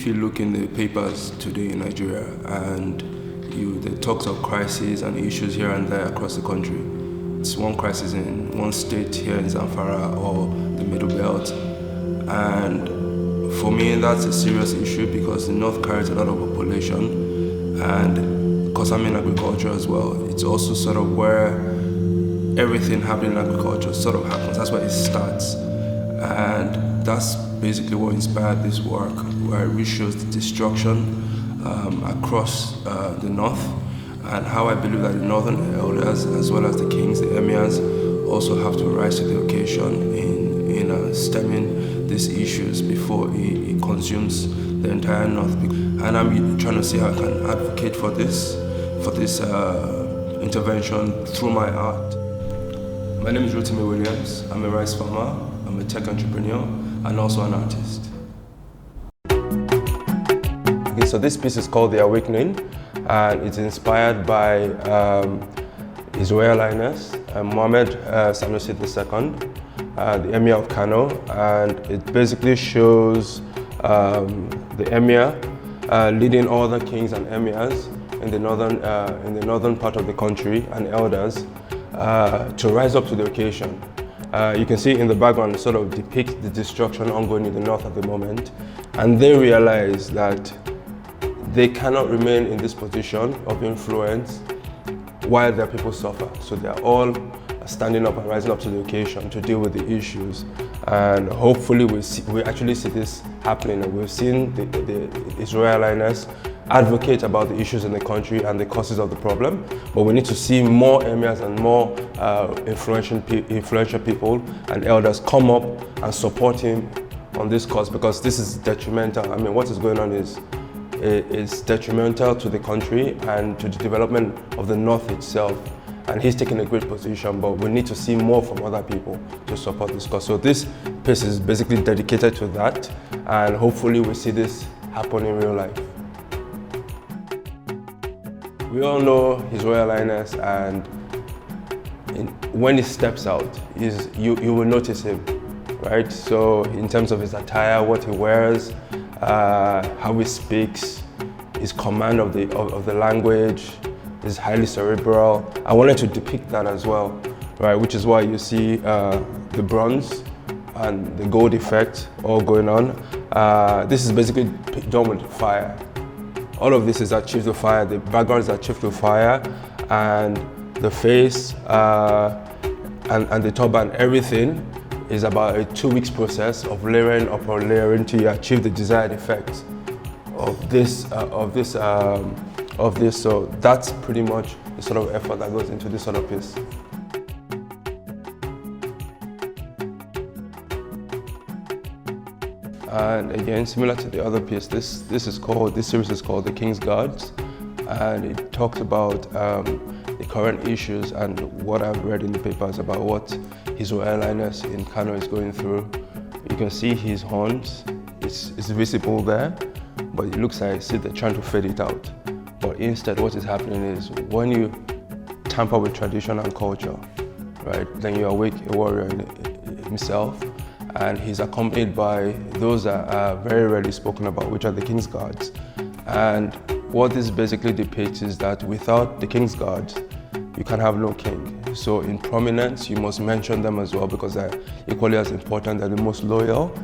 if you look in the papers today in Nigeria and the talks of crises and issues here and there across the country, it's one crisis in one state here in Zamfara or the Middle Belt. And for me, that's a serious issue because the North carries a lot of population, and because I'm in agriculture as well, it's also sort of where everything happening in agriculture sort of happens. That's where it starts. And that's basically what inspired this work, where it shows the destruction across the North, and how I believe that the Northern elders, as well as the kings, the emirs, also have to rise to the occasion in stemming these issues before it consumes the entire North. And I'm trying to see how I can advocate for this intervention through my art. My name is Rotimi Williams. I'm a rice farmer, I'm a tech entrepreneur, and also an artist. Okay, so this piece is called The Awakening, and it's inspired by His Royal Highness Mohammed Sanusi II, the Emir of Kano, and it basically shows the Emir leading all the kings and emirs in the northern part of the country and elders to rise up to the occasion. You can see in the background sort of depict the destruction ongoing in the north at the moment, and they realize that they cannot remain in this position of influence while their people suffer. So they are all standing up and rising up to the occasion to deal with the issues, and hopefully we actually see this happening. And we've seen His Royal Highness advocate about the issues in the country and the causes of the problem, but we need to see more emirs and more influential people and elders come up and support him on this cause, because this is detrimental. I mean, what is going on is detrimental to the country and to the development of the North itself. And he's taking a great position, but we need to see more from other people to support this cause. So this piece is basically dedicated to that, and hopefully we see this happen in real life. We all know His Royal Highness, and when he steps out, you will notice him, right? So in terms of his attire, what he wears, how he speaks, his command of the language is highly cerebral. I wanted to depict that as well, right? Which is why you see the bronze and the gold effect all going on. This is basically done with fire. All of this is achieved with fire. The background is achieved with fire, and the face and the turban, everything is about a 2 weeks process of layering upon layering till you achieve the desired effect of this. So that's pretty much the sort of effort that goes into this sort of piece. And again, similar to the other piece, this series is called The King's Guards, and it talks about the current issues and what I've read in the papers about what His Royal Highness in Kano is going through. You can see his horns, it's visible there, but it looks like they're trying to fade it out. But instead, what is happening is when you tamper with tradition and culture, right, then you awake a warrior himself, and he's accompanied by those that are very rarely spoken about, which are the King's Guards. And what this basically depicts is that without the King's Guards, you can have no king. So in prominence, you must mention them as well, because they're equally as important. They're the most loyal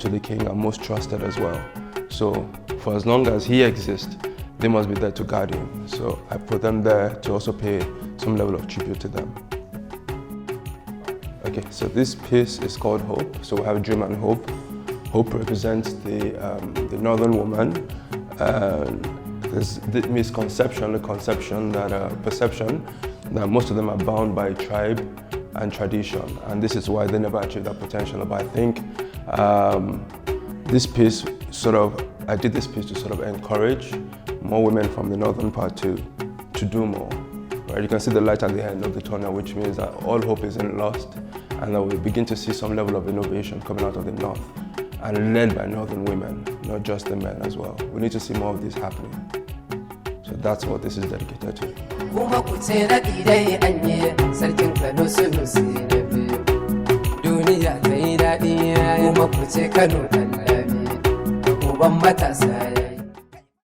to the king and most trusted as well. So for as long as he exists, they must be there to guard him. So I put them there to also pay some level of tribute to them. Okay, so this piece is called Hope. So we have Dream and Hope. Hope represents the northern woman. There's the misconception, the conception that perception that most of them are bound by tribe and tradition, and this is why they never achieve that potential. But I think this piece I did this piece to sort of encourage more women from the northern part to do more. Right? You can see the light at the end of the tunnel, which means that all hope isn't lost, and that we begin to see some level of innovation coming out of the north, and led by northern women, not just the men as well. We need to see more of this happening. So that's what this is dedicated to. uban matasa